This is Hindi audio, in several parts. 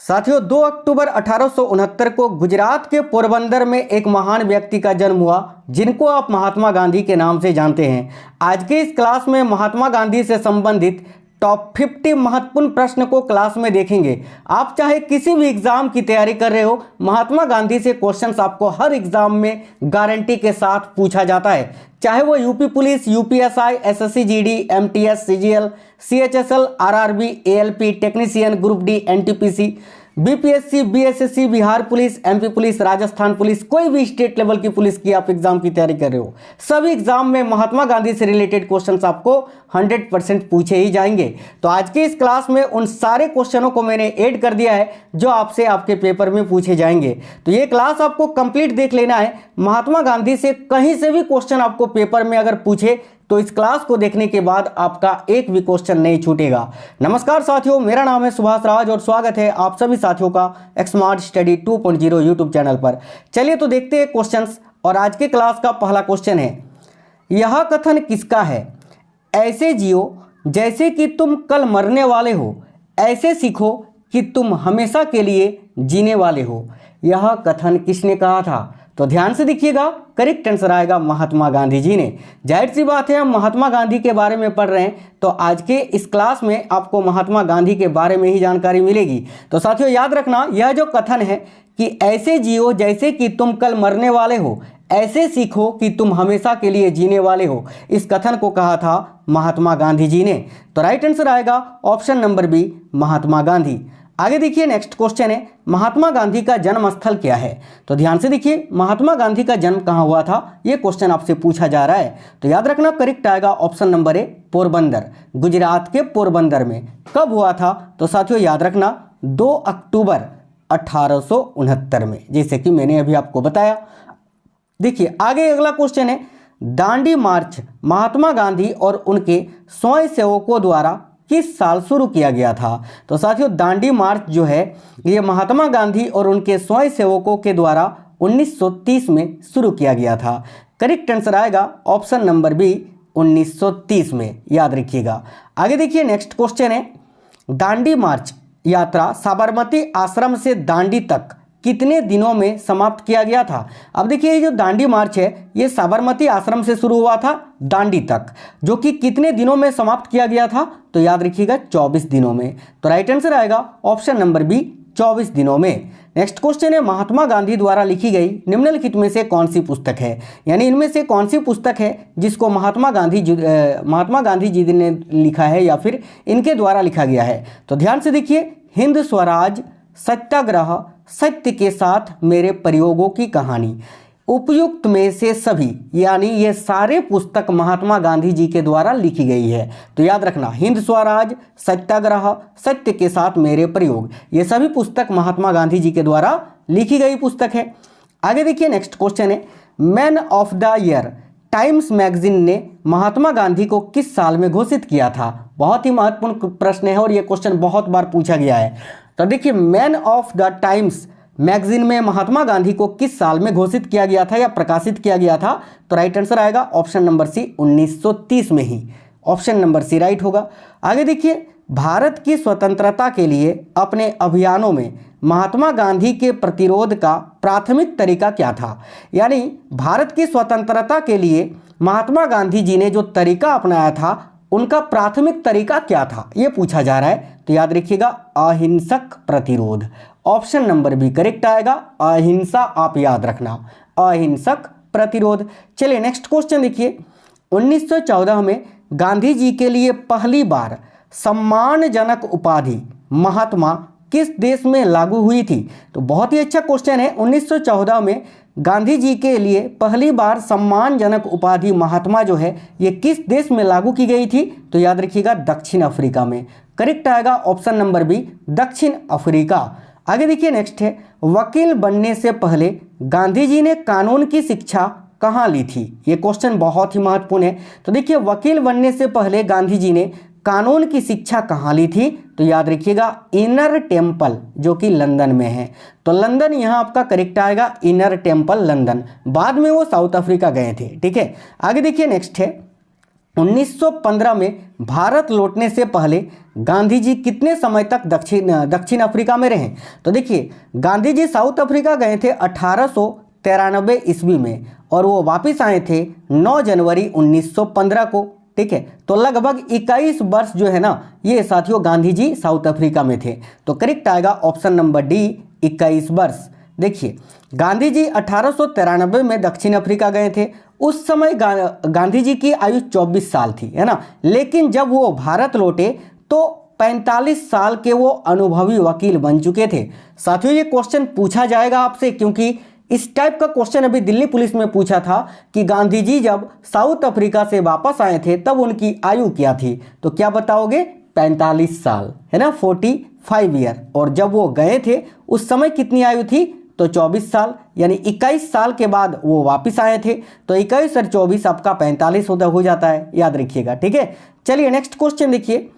साथियों 2 अक्टूबर 1869 को गुजरात के पोरबंदर में एक महान व्यक्ति का जन्म हुआ जिनको आप महात्मा गांधी के नाम से जानते हैं। आज के इस क्लास में महात्मा गांधी से संबंधित टॉप 50 महत्वपूर्ण प्रश्न को क्लास में देखेंगे। आप चाहे किसी भी एग्जाम की तैयारी कर रहे हो, महात्मा गांधी से क्वेश्चंस आपको हर एग्जाम में गारंटी के साथ पूछा जाता है, चाहे वो UP police, UPSI, SSC GD, MTS, CGL, CHSL, RRB, ALP, technician, group D, NTPC, BPSC, BSSC, Bihar police, MP police, Rajasthan police, कोई भी स्टेट लेवल की पुलिस की आप एग्जाम की तैयारी कर रहे हो, सभी एग्जाम में महात्मा गांधी से रिलेटेड क्वेश्चंस आपको 100% पूछे ही जाएंगे। तो आज के इस क्लास में उन सारे क्वेश्चनों को मैंने ऐड कर दिया है जो आपसे आपके पेपर में पूछे जाएंगे। तो ये क्लास आपको कंप्लीट देख लेना है। महात्मा गांधी से कहीं से भी क्वेश्चन आपको पेपर में अगर पूछे तो इस क्लास को देखने के बाद आपका एक भी क्वेश्चन नहीं छूटेगा। नमस्कार साथियों, मेरा नाम है सुभाष राज और स्वागत है आप सभी साथियों का स्मार्ट स्टडी 2.0 यूट्यूब चैनल पर। चलिए तो देखते हैं क्वेश्चंस। और आज के क्लास का पहला क्वेश्चन है, यह कथन किसका है? ऐसे जियो जैसे कि तुम कल मरने वाले हो, ऐसे सीखो कि तुम हमेशा के लिए जीने वाले हो। यह कथन किसने कहा था? तो ध्यान से देखिएगा, करेक्ट आंसर आएगा महात्मा गांधी जी ने। जाहिर सी बात है, हम महात्मा गांधी के बारे में पढ़ रहे हैं तो आज के इस क्लास में आपको महात्मा गांधी के बारे में ही जानकारी मिलेगी। तो साथियों याद रखना, यह जो कथन है कि ऐसे जियो जैसे कि तुम कल मरने वाले हो, ऐसे सीखो कि तुम हमेशा के लिए जीने वाले हो, इस कथन को कहा था महात्मा गांधी जी ने। तो राइट आंसर आएगा option number B, Mahatma Gandhi. आगे देखिए, नेक्स्ट क्वेश्चन है, महात्मा गांधी का जन्म स्थल क्या है? तो ध्यान से देखिए, महात्मा गांधी का जन्म कहाँ हुआ था, ये क्वेश्चन आपसे पूछा जा रहा है। तो याद रखना, करेक्ट आएगा option number A, Porbandar, Gujarat के पोरबंदर में। कब हुआ था? तो साथियों याद रखना 2 अक्टूबर 1869 में, जैसे कि मैंने अभी आपको बताया। देखिए आगे अगला क्वेश्चन है, दांडी मार्च महात्मा गांधी और उनके स्वयंसेवकों द्वारा किस साल शुरू किया गया था? तो साथियों दांडी मार्च जो है ये महात्मा गांधी और उनके स्वयंसेवकों के द्वारा 1930 में शुरू किया गया था। करेक्ट आंसर आएगा ऑप्शन नंबर बी, 1930 में, याद रखिएगा। आगे देखिए, नेक्स्ट क्वेश्चन है, दांडी मार्च यात्रा साबरमती आश्रम से दांडी तक कितने दिनों में समाप्त किया गया था? अब देखिए, ये जो दांडी मार्च है ये साबरमती आश्रम से शुरू हुआ था दांडी तक, जो कि कितने दिनों में समाप्त किया गया था? तो याद रखिएगा 24 दिनों में। तो राइट आंसर आएगा ऑप्शन नंबर बी, 24 दिनों में। नेक्स्ट क्वेश्चन है, महात्मा गांधी द्वारा लिखी गई निम्नलिखित में से कौन सी पुस्तक है? यानी इनमें से कौन सी पुस्तक है जिसको महात्मा गांधी जी ने लिखा है या फिर इनके द्वारा लिखा गया है? तो ध्यान से देखिए, हिंद स्वराज, सत्याग्रह, सत्य के साथ मेरे प्रयोगों की कहानी, उपयुक्त में से सभी, यानी ये सारे पुस्तक महात्मा गांधी जी के द्वारा लिखी गई है। तो याद रखना, हिंद स्वराज, सत्याग्रह, सत्य के साथ मेरे प्रयोग, ये सभी पुस्तक महात्मा गांधी जी के द्वारा लिखी गई पुस्तक है। आगे देखिए, नेक्स्ट क्वेश्चन है, man of the year times magazine ने महात्मा गांधी को किस साल में घोषित किया था? बहुत ही महत्वपूर्ण प्रश्न है और ये क्वेश्चन बहुत बार पूछा गया है। तो देखिए, man of the times magazine में महात्मा गांधी को किस साल में घोषित किया गया था या प्रकाशित किया गया था? तो राइट आंसर आएगा ऑप्शन नंबर सी, 1930 में ही। ऑप्शन नंबर सी राइट होगा। आगे देखिए, भारत की स्वतंत्रता के लिए अपने अभियानों में महात्मा गांधी के प्रतिरोध का प्राथमिक तरीका क्या था? यानी भारत की स्वतंत्रता के लिए महात्मा गांधी जी ने जो तरीका अपनाया था उनका प्राथमिक तरीका क्या था, ये पूछा जा रहा है। तो याद रखिएगा, अहिंसक प्रतिरोध। ऑप्शन नंबर बी करेक्ट आएगा, अहिंसा, आप याद रखना, अहिंसक प्रतिरोध। चलिए नेक्स्ट क्वेश्चन देखिए, 1914 में गांधी जी के लिए पहली बार सम्मानजनक उपाधि महात्मा किस देश में लागू हुई थी? तो बहुत ही अच्छा क्वेश्चन है। 1914 में गांधी जी के लिए पहली बार सम्मानजनक उपाधि महात्मा जो है ये किस देश में लागू की गई थी? तो याद रखिएगा, दक्षिण अफ्रीका में। करेक्ट आएगा ऑप्शन नंबर बी, दक्षिण अफ्रीका। आगे देखिए, नेक्स्ट है, वकील बनने से पहले गांधी जी ने कानून की शिक्षा कहाँ ली थी? ये क्वेश्चन बहुत ही महत्वपूर्ण है। तो देखिए, वकील बनने से पहले गांधी जी ने कानून की शिक्षा कहाँ ली थी? तो याद रखिएगा, इनर टेम्पल, जो कि लंदन में है। तो लंदन यहाँ आपका करेक्ट आएगा, इनर टेम्पल लंदन। बाद में वो साउथ अफ्रीका गए थे। ठीक है, आगे देखिए, नेक्स्ट है, 1915 में भारत लौटने से पहले गांधी जी कितने समय तक दक्षिण अफ्रीका में रहे? तो देखिए, गांधी जी साउथ अफ्रीका गए थे 1893 ईस्वी में और वो वापस आए थे 9 जनवरी 1915 को। ठीक है, तो लगभग 21 वर्ष जो है ना, ये साथियों गांधी जी साउथ अफ्रीका में थे। तो करेक्ट आएगा ऑप्शन नंबर डी, 21 वर्ष। देखिए, गांधी जी 1893 में दक्षिण अफ्रीका गए थे। उस समय गांधी जी की आयु 24 साल थी, है ना। लेकिन जब वो भारत लौटे तो 45 साल के वो अनुभवी वकील बन चुके थे। साथियों, ये क्वेश्चन पूछा जाएगा आपसे, क्योंकि इस टाइप का क्वेश्चन अभी दिल्ली पुलिस में पूछा था कि गांधी जी जब साउथ अफ्रीका से वापस आए थे तब उनकी आयु क्या थी? तो क्या बताओगे? 45 साल, है ना, 45 ईयर। और जब वो गए थे उस समय कितनी आयु थी? तो 24 साल, यानी 21 साल के बाद वो वापस आए थे। तो 21 और 24 आपका 45 हो जाता है, याद रखिएगा। ठीक है, चलिए नेक्स्ट क्वेश्चन देखिए।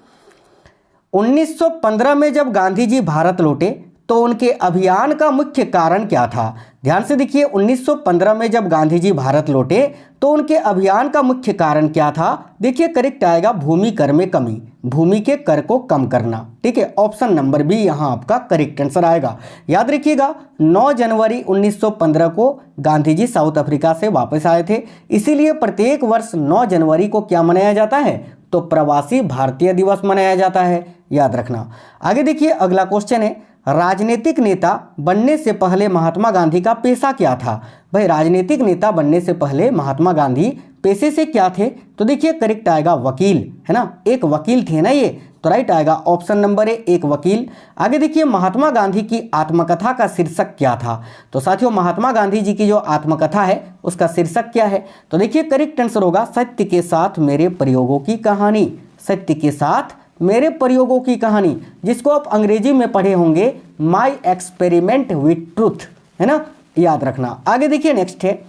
1915 में जब गांधी जी भारत लौटे तो उनके अभियान का मुख्य कारण क्या था? ध्यान से देखिए, 1915 में जब गांधी जी भारत लौटे तो उनके अभियान का मुख्य कारण क्या था? देखिए, करेक्ट आएगा भूमि कर में कमी, भूमि के कर को कम करना। ठीक है, ऑप्शन नंबर बी यहाँ आपका करेक्ट आंसर आएगा। याद रखिएगा, 9 जनवरी 1915 को गांधी जी साउथ अफ्रीका से वापस आए थे, इसीलिए प्रत्येक वर्ष 9 जनवरी को क्या मनाया जाता है? तो प्रवासी भारतीय दिवस मनाया जाता है, याद रखना। आगे देखिए, अगला क्वेश्चन है, राजनीतिक नेता बनने से पहले महात्मा गांधी का पेशा क्या था? भाई, राजनीतिक नेता बनने से पहले महात्मा गांधी पेशे से क्या थे? तो देखिए, करेक्ट आएगा वकील, है ना, एक वकील थे ना ये। तो राइट आएगा ऑप्शन नंबर ए, एक वकील। आगे देखिए, महात्मा गांधी की आत्मकथा का शीर्षक क्या था? तो साथियों, महात्मा गांधी जी की जो आत्मकथा है उसका शीर्षक क्या है? तो देखिए, करेक्ट आंसर होगा सत्य के साथ मेरे प्रयोगों की कहानी। सत्य के साथ मेरे प्रयोगों की कहानी, जिसको आप अंग्रेजी में पढ़े होंगे माई एक्सपेरिमेंट विथ ट्रूथ, है ना, याद रखना। आगे देखिए, नेक्स्ट है,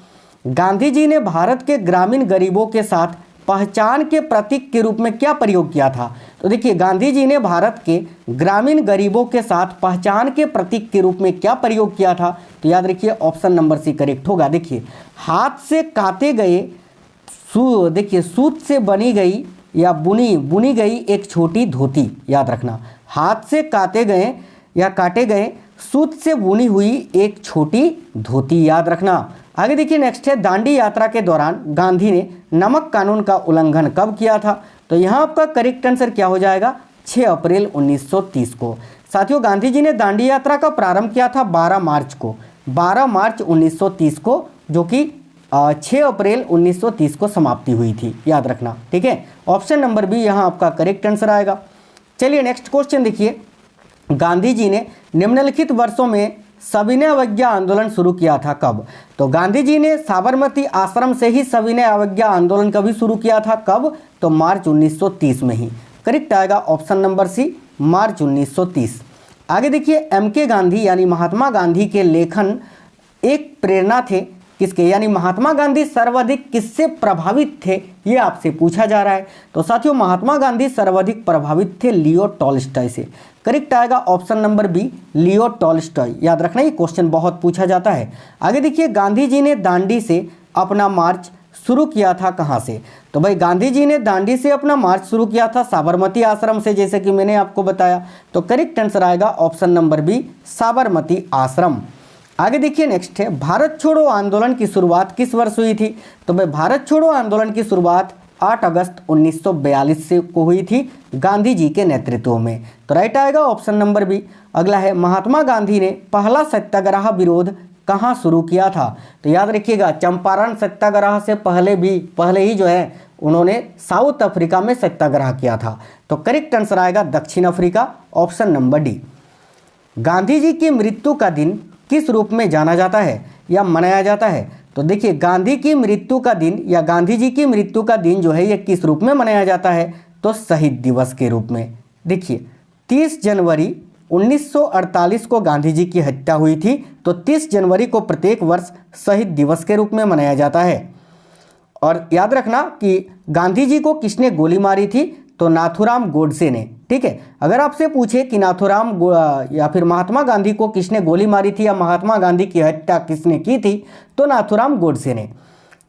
गांधी जी ने भारत के ग्रामीण गरीबों के साथ पहचान के प्रतीक के रूप में क्या प्रयोग किया था? तो देखिए, गांधी जी ने भारत के ग्रामीण गरीबों के साथ पहचान के प्रतीक के रूप में क्या प्रयोग किया था? तो याद रखिए, ऑप्शन नंबर सी करेक्ट होगा। देखिए, हाथ से काटे गए देखिए सूत से बनी गई या बुनी गई एक छोटी धोती, याद रखना। हाथ से काटे गए सूत से बुनी हुई एक छोटी धोती, याद रखना। आगे देखिए, नेक्स्ट है, दांडी यात्रा के दौरान गांधी ने नमक कानून का उल्लंघन कब किया था? तो यहाँ आपका करेक्ट आंसर क्या हो जाएगा? 6 अप्रैल 1930 को। साथियों, गांधी जी ने दांडी यात्रा का प्रारंभ किया था 12 मार्च को, 12 मार्च 1930 को, जो कि 6 अप्रैल 1930 को समाप्ति हुई थी, याद रखना। ठीक है, ऑप्शन नंबर बी यहाँ आपका करेक्ट आंसर आएगा। चलिए नेक्स्ट क्वेश्चन देखिए, गांधी जी ने निम्नलिखित वर्षों में सविनय अवज्ञा आंदोलन शुरू किया था कब? तो गांधी जी ने साबरमती आश्रम से ही सविनय अवज्ञा आंदोलन कभी शुरू किया था, कब? तो मार्च 1930 में ही। करेक्ट आएगा ऑप्शन नंबर सी, मार्च 1930। आगे देखिए, एम.के. गांधी यानी महात्मा गांधी के लेखन एक प्रेरणा थे किसके? यानी महात्मा गांधी सर्वाधिक किससे प्रभावित थे, ये आपसे पूछा जा रहा है। तो साथियों, महात्मा गांधी सर्वाधिक प्रभावित थे लियो टॉल्स्टॉय से। करेक्ट आएगा option number B, Leo Tolstoy. याद रखना, ये क्वेश्चन बहुत पूछा जाता है। आगे देखिए, गांधी जी ने दांडी से अपना मार्च शुरू किया था कहाँ से? तो भाई, गांधी जी ने दांडी से अपना मार्च शुरू किया था साबरमती आश्रम से, जैसे कि मैंने आपको बताया। तो करेक्ट आंसर आएगा ऑप्शन नंबर बी, साबरमती आश्रम। आगे देखिए, नेक्स्ट है, भारत छोड़ो आंदोलन की शुरुआत किस वर्ष हुई थी? तो भाई, भारत छोड़ो आंदोलन की शुरुआत 8 अगस्त 1942 से को हुई थी गांधी जी के नेतृत्व में। तो राइट आएगा ऑप्शन नंबर बी। अगला है, महात्मा गांधी ने पहला सत्याग्रह विरोध कहाँ शुरू किया था? तो याद रखिएगा, चंपारण सत्याग्रह से पहले ही जो है उन्होंने साउथ अफ्रीका में सत्याग्रह किया था। तो करेक्ट आंसर आएगा दक्षिण Africa, option number D. Gandhi ji की मृत्यु का दिन किस रूप में जाना जाता है या मनाया जाता है? तो देखिए, गांधी की मृत्यु का दिन या गांधी जी की मृत्यु का दिन जो है ये किस रूप में मनाया जाता है? तो शहीद दिवस के रूप में। देखिए, 30 जनवरी 1948 को गांधी जी की हत्या हुई थी, तो 30 जनवरी को प्रत्येक वर्ष शहीद दिवस के रूप में मनाया जाता है। और याद रखना कि गांधी जी को किसने गोली मारी थी? तो नाथूराम गोडसे ने। ठीक है, अगर आपसे पूछे कि नाथूराम या फिर महात्मा गांधी को किसने गोली मारी थी या महात्मा गांधी की हत्या किसने की थी, तो नाथूराम गोडसे ने।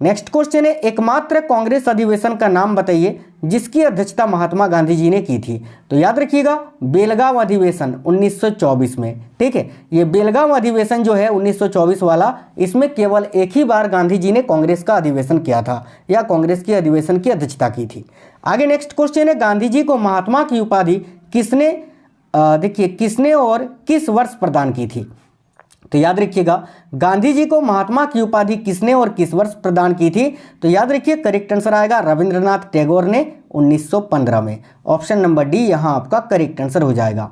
नेक्स्ट क्वेश्चन है, एकमात्र कांग्रेस अधिवेशन का नाम बताइए जिसकी अध्यक्षता महात्मा गांधी जी ने की थी। तो याद रखिएगा बेलगाम अधिवेशन 1924 में। ठीक है, ये बेलगाम अधिवेशन जो है 1924 वाला, इसमें केवल एक ही बार गांधी जी ने कांग्रेस का अधिवेशन किया था या कांग्रेस की अधिवेशन की अध्यक्षता की थी। आगे नेक्स्ट क्वेश्चन है, गांधी जी को महात्मा की उपाधि किसने देखिए किसने और किस वर्ष प्रदान की थी। तो याद रखिएगा गांधी जी को महात्मा की उपाधि किसने और किस वर्ष प्रदान की थी। तो याद रखिए करेक्ट आंसर आएगा रविंद्रनाथ टैगोर ने 1915 में। ऑप्शन नंबर डी यहां आपका करेक्ट आंसर हो जाएगा।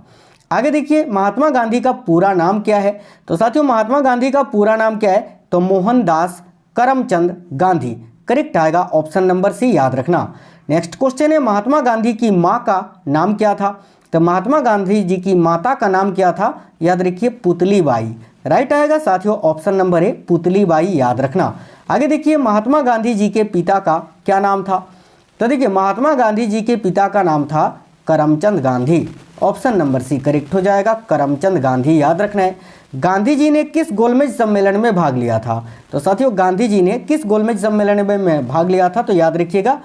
आगे देखिए महात्मा गांधी का पूरा नाम क्या है। तो साथियों महात्मा गांधी का पूरा नाम क्या है, तो मोहनदास करमचंद गांधी। करेक्ट आएगा ऑप्शन नंबर सी, याद रखना। नेक्स्ट क्वेश्चन है, महात्मा गांधी की माँ का नाम क्या था। तो महात्मा गांधी जी की माता का नाम क्या था, याद रखिए पुतली बाई। राइट आएगा साथियों option number A Putli Bai, याद रखना। आगे देखिए महात्मा गांधी जी के पिता का क्या नाम था। तो देखिए महात्मा गांधी जी के पिता का नाम था Karamchand Gandhi. Option number C correct हो जाएगा, करमचंद गांधी, याद रखना है। गांधी जी ने किस गोलमेज सम्मेलन में भाग लिया था। तो साथियों गांधी जी ने किस गोलमेज सम्मेलन में भाग लिया था। तो याद रखिएगा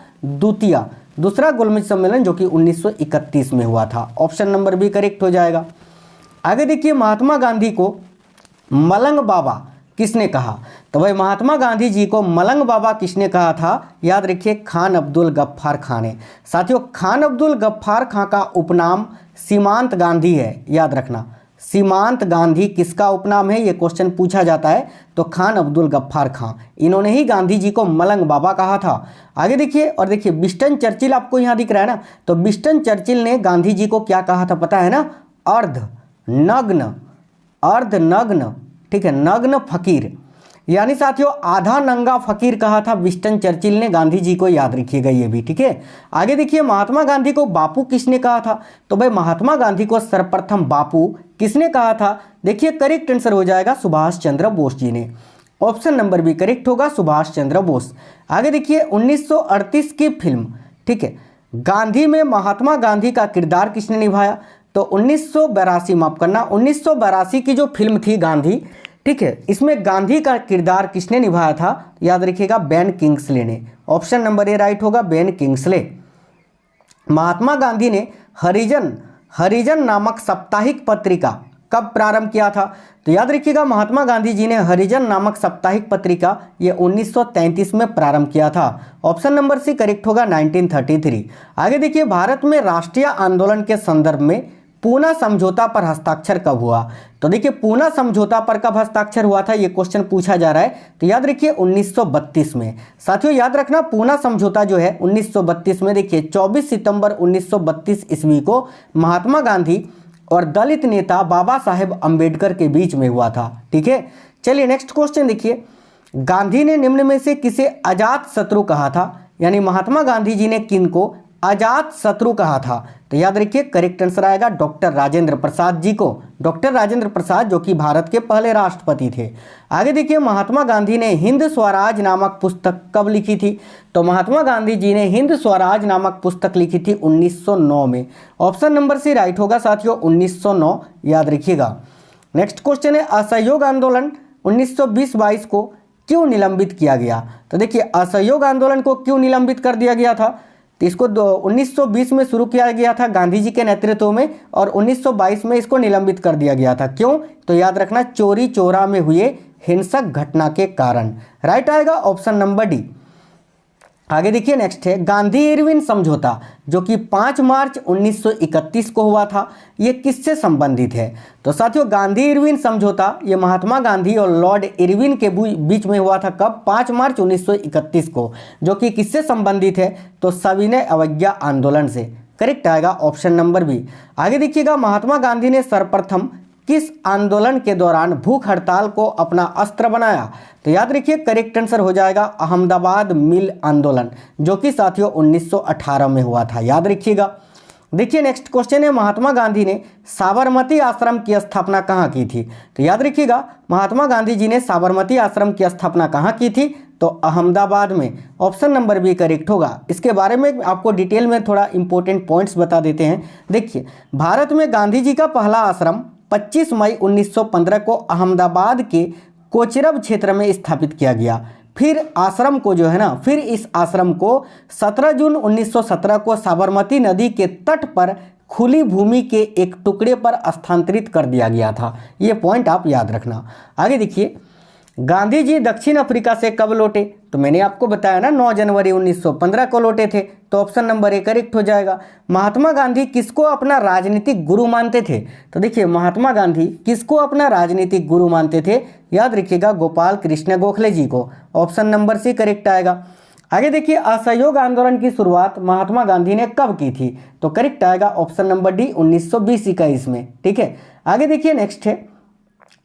दूसरा गोलमेज सम्मेलन जो कि 1931 में हुआ था। ऑप्शन नंबर बी करेक्ट हो जाएगा। आगे देखिए महात्मा गांधी को मलंग बाबा किसने कहा। तो भाई महात्मा गांधी जी को मलंग बाबा किसने कहा था, याद रखिए खान अब्दुल गफ्फार खां ने। साथियों खान अब्दुल गफ्फार खां का उपनाम सीमांत गांधी है, याद रखना। सीमांत गांधी किसका उपनाम है, ये क्वेश्चन पूछा जाता है। तो खान अब्दुल गफ्फार खां, इन्होंने ही गांधी जी को मलंग बाबा कहा था। आगे देखिए और देखिए विंस्टन चर्चिल आपको यहाँ दिख रहा है ना। तो विंस्टन चर्चिल ने गांधी जी को क्या कहा था पता है ना, अर्धनग्न, ठीक है, नग्न फकीर, यानी साथियों आधा नंगा फकीर कहा था विंस्टन चर्चिल ने गांधी जी को, याद रखिएगा ये भी। ठीक है, आगे देखिए महात्मा गांधी को बापू किसने कहा था। तो भाई महात्मा गांधी को सर्वप्रथम बापू किसने कहा था। देखिए करेक्ट आंसर हो जाएगा सुभाष चंद्र बोस जी ने। ऑप्शन नंबर बी करेक्ट होगा, सुभाष चंद्र बोस। आगे देखिए 1938 की फिल्म, ठीक है, गांधी में महात्मा गांधी का किरदार किसने निभाया। तो 1982 माफ करना 1982 की जो फिल्म थी गांधी, ठीक है, इसमें गांधी का किरदार किसने निभाया था, याद रखिएगा बेन किंग्सले ने। ऑप्शन नंबर ए राइट होगा, बेन किंग्सले। महात्मा गांधी ने हरिजन नामक साप्ताहिक पत्रिका कब प्रारंभ किया था। तो याद रखिएगा महात्मा गांधी जी ने हरिजन नामक साप्ताहिक पत्रिका ये 1933 में प्रारंभ किया था। ऑप्शन नंबर सी करेक्ट होगा 1933। आगे देखिए भारत में राष्ट्रीय आंदोलन के संदर्भ में पूना समझौता पर हस्ताक्षर कब हुआ। तो देखिए पूना समझौता पर कब हस्ताक्षर हुआ था, ये क्वेश्चन पूछा जा रहा है। तो याद रखिए 1932 में। साथियों याद रखना पूना समझौता जो है 1932 में, देखिए 24 सितंबर 1932 ईस्वी को महात्मा गांधी और दलित नेता बाबा साहेब अंबेडकर के बीच में हुआ था। ठीक है, चलिए नेक्स्ट क्वेश्चन देखिए, गांधी ने निम्न में से किसे अजात शत्रु कहा था। यानी महात्मा गांधी जी ने किन को अजात शत्रु कहा था। तो याद रखिए करेक्ट आंसर आएगा डॉक्टर राजेंद्र प्रसाद जी को। डॉक्टर राजेंद्र प्रसाद जो कि भारत के पहले राष्ट्रपति थे। आगे देखिए महात्मा गांधी ने हिंद स्वराज नामक पुस्तक कब लिखी थी। तो महात्मा गांधी जी ने हिंद स्वराज नामक पुस्तक लिखी थी 1909 में। ऑप्शन नंबर सी राइट होगा साथियों 1909, याद रखिएगा। नेक्स्ट क्वेश्चन है असहयोग आंदोलन 1920-22 को क्यों निलंबित किया गया। तो देखिए असहयोग आंदोलन को क्यों निलंबित कर दिया गया था। तो इसको 1920 में शुरू किया गया था गांधी जी के नेतृत्व में और 1922 में इसको निलंबित कर दिया गया था। क्यों, तो याद रखना चोरी चौरा में हुए हिंसक घटना के कारण। राइट आएगा ऑप्शन नंबर डी। आगे देखिए नेक्स्ट है गांधी इरविन समझौता जो कि 5 मार्च 1931 को हुआ था, ये किससे संबंधित है। तो साथियों गांधी इरविन समझौता ये महात्मा गांधी और लॉर्ड इरविन के बीच में हुआ था। कब, 5 मार्च 1931 को, जो कि किससे संबंधित है। तो सविनय अवज्ञा आंदोलन से। करेक्ट आएगा ऑप्शन नंबर बी। आगे देखिएगा महात्मा गांधी ने सर्वप्रथम किस आंदोलन के दौरान भूख हड़ताल को अपना अस्त्र बनाया। तो याद रखिए करेक्ट आंसर हो जाएगा अहमदाबाद मिल आंदोलन, जो कि साथियों 1918 में हुआ था, याद रखिएगा। देखिए नेक्स्ट क्वेश्चन है महात्मा गांधी ने साबरमती आश्रम की स्थापना कहाँ की थी। तो याद रखिएगा महात्मा गांधी जी ने साबरमती आश्रम की स्थापना कहाँ की थी। तो अहमदाबाद में। ऑप्शन नंबर बी करेक्ट होगा। इसके बारे में आपको डिटेल में थोड़ा इंपॉर्टेंट पॉइंट्स बता देते हैं। देखिए भारत में गांधी जी का पहला आश्रम 25 मई 1915 को अहमदाबाद के कोचरब क्षेत्र में स्थापित किया गया। फिर आश्रम को जो है ना, फिर इस आश्रम को 17 जून 1917 को साबरमती नदी के तट पर खुली भूमि के एक टुकड़े पर स्थानांतरित कर दिया गया था। ये पॉइंट आप याद रखना। आगे देखिए, गांधी जी दक्षिण अफ्रीका से कब लौटे? तो मैंने आपको बताया ना 9 जनवरी 1915 को लौटे थे, तो ऑप्शन नंबर ए करेक्ट हो जाएगा। महात्मा गांधी किसको अपना राजनीतिक गुरु मानते थे? तो देखिए, महात्मा गांधी किसको अपना राजनीतिक गुरु मानते थे? याद रखिएगा, गोपाल कृष्ण गोखले जी को। ऑप्शन नंबर सी करेक्ट आएगा। आगे देखिए, असहयोग आंदोलन की शुरुआत महात्मा गांधी ने कब की थी? तो करेक्ट आएगा ऑप्शन नंबर डी 1920-21 में। ठीक है, आगे देखिए, नेक्स्ट है,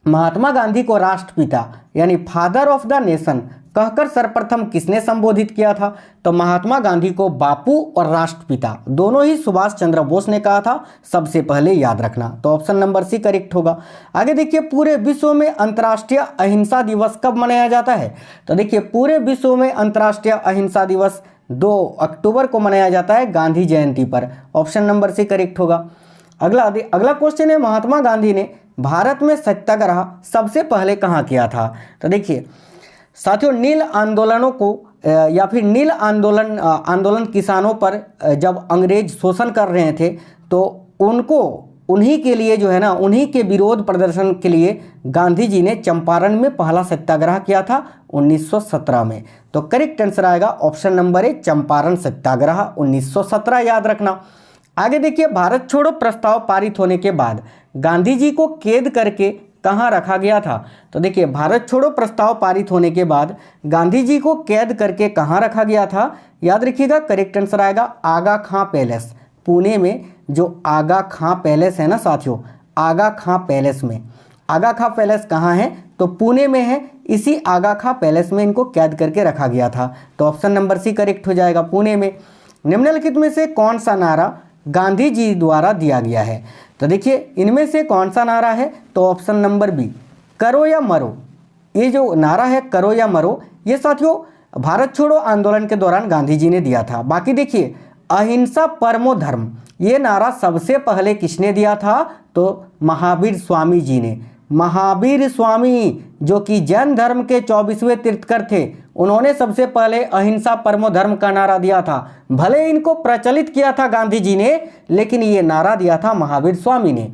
महात्मा गांधी को राष्ट्रपिता यानी फादर ऑफ द नेशन कहकर सर्वप्रथम किसने संबोधित किया था? तो महात्मा गांधी को बापू और राष्ट्रपिता दोनों ही सुभाष चंद्र बोस ने कहा था सबसे पहले, याद रखना। तो ऑप्शन नंबर सी करेक्ट होगा। आगे देखिए, पूरे विश्व में अंतर्राष्ट्रीय अहिंसा दिवस कब मनाया जाता है? तो देखिए, पूरे विश्व में अंतर्राष्ट्रीय अहिंसा दिवस 2 अक्टूबर को मनाया जाता है, गांधी जयंती पर। ऑप्शन नंबर सी करेक्ट होगा। अगला क्वेश्चन है, महात्मा गांधी ने भारत में सत्याग्रह सबसे पहले कहाँ किया था? तो देखिए साथियों, नील आंदोलनों को या फिर नील आंदोलन किसानों पर जब अंग्रेज शोषण कर रहे थे, तो उन्हीं के लिए जो है ना, उन्हीं के विरोध प्रदर्शन के लिए गांधी जी ने चंपारण में पहला सत्याग्रह किया था 1917 में। तो करेक्ट आंसर आएगा ऑप्शन नंबर ए, चंपारण सत्याग्रह 1917, याद रखना। आगे देखिए, भारत छोड़ो प्रस्ताव पारित होने के बाद गांधी जी को कैद करके कहाँ रखा गया था? तो देखिए, भारत छोड़ो प्रस्ताव पारित होने के बाद गांधी जी को कैद करके कहाँ रखा गया था? याद रखिएगा, करेक्ट आंसर आएगा आगा खां पैलेस, पुणे में। जो आगा खां पैलेस है ना साथियों, आगा खां पैलेस में। आगा खां पैलेस कहाँ है? तो पुणे में है। इसी आगा खां पैलेस में इनको कैद करके रखा गया था। तो ऑप्शन नंबर सी करेक्ट हो जाएगा, पुणे में। निम्नलिखित में से कौन सा नारा गांधी जी द्वारा दिया गया है? तो देखिए, इनमें से कौन सा नारा है? तो ऑप्शन नंबर बी, करो या मरो। ये जो नारा है करो या मरो, ये साथियों भारत छोड़ो आंदोलन के दौरान गांधी जी ने दिया था। बाकी देखिए, अहिंसा परमो धर्म, ये नारा सबसे पहले किसने दिया था? तो महावीर स्वामी जी ने। महावीर स्वामी जो कि जैन धर्म के 24वें तीर्थकर थे, उन्होंने सबसे पहले अहिंसा परमो धर्म का नारा दिया था। भले इनको प्रचलित किया था गांधी जी ने, लेकिन ये नारा दिया था महावीर स्वामी ने।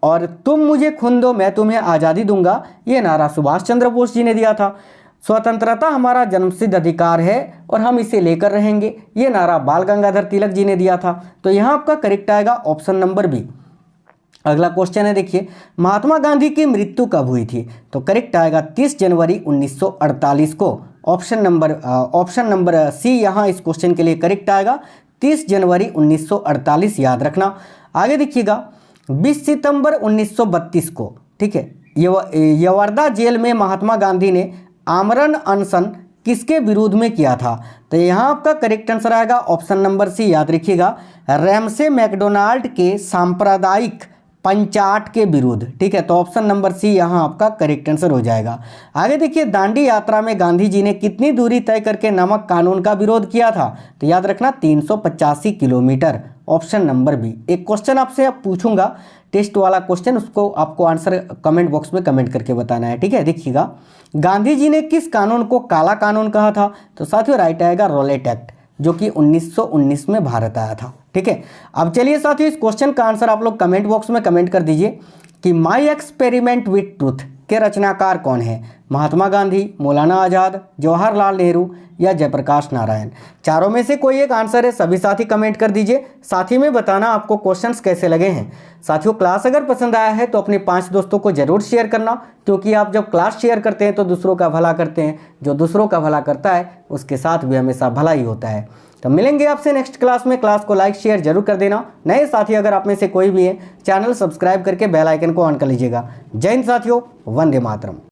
और तुम मुझे खून दो मैं तुम्हें आज़ादी दूंगा, ये नारा सुभाष चंद्र बोस जी ने दिया था। स्वतंत्रता हमारा जन्मसिद्ध अधिकार है और हम इसे लेकर रहेंगे, ये नारा बाल गंगाधर तिलक जी ने दिया था। तो यहाँ आपका करेक्ट आएगा ऑप्शन नंबर बी। अगला क्वेश्चन है, देखिए, महात्मा गांधी की मृत्यु कब हुई थी? तो करेक्ट आएगा 30 जनवरी 1948 को। ऑप्शन नंबर सी यहाँ इस क्वेश्चन के लिए करेक्ट आएगा, 30 जनवरी 1948, याद रखना। आगे देखिएगा, 20 सितंबर 1932 को, ठीक है, यवर्दा जेल में महात्मा गांधी ने आमरण अनशन किसके विरोध में किया था? तो यहाँ आपका करेक्ट आंसर आएगा ऑप्शन नंबर सी, याद रखिएगा, रैमसे मैकडोनाल्ड के सांप्रदायिक पंचाट के विरुद्ध। ठीक है, तो ऑप्शन नंबर सी यहाँ आपका करेक्ट आंसर हो जाएगा। आगे देखिए, दांडी यात्रा में गांधी जी ने कितनी दूरी तय करके नमक कानून का विरोध किया था? तो याद रखना 385 किलोमीटर। Option number B. एक क्वेश्चन आपसे अब पूछूंगा, टेस्ट वाला क्वेश्चन, उसको आपको आंसर कमेंट बॉक्स में कमेंट करके बताना है। ठीक है, देखिएगा, गांधी जी ने किस कानून को काला कानून कहा था? तो साथियों राइट आएगा रॉलेट एक्ट, जो कि 1919 में भारत आया था। ठीक है, अब चलिए साथियों, इस क्वेश्चन का आंसर आप लोग कमेंट बॉक्स में कमेंट कर दीजिए कि माई एक्सपेरिमेंट विथ ट्रूथ के रचनाकार कौन है? महात्मा गांधी, मौलाना आज़ाद, जवाहरलाल नेहरू या जयप्रकाश नारायण? चारों में से कोई एक आंसर है, सभी साथी कमेंट कर दीजिए। साथ ही में बताना आपको क्वेश्चंस कैसे लगे हैं। साथियों, क्लास अगर पसंद आया है तो अपने 5 दोस्तों को जरूर शेयर करना, क्योंकि आप जब क्लास शेयर करते हैं तो दूसरों का भला करते हैं। जो दूसरों का भला करता है उसके साथ भी हमेशा भला ही होता है। तो मिलेंगे आपसे नेक्स्ट क्लास में। क्लास को लाइक शेयर जरूर कर देना। नए साथी अगर आप में से कोई भी है, चैनल सब्सक्राइब करके बेल आइकन को ऑन कर लीजिएगा। जय हिंद साथियों, वंदे मातरम।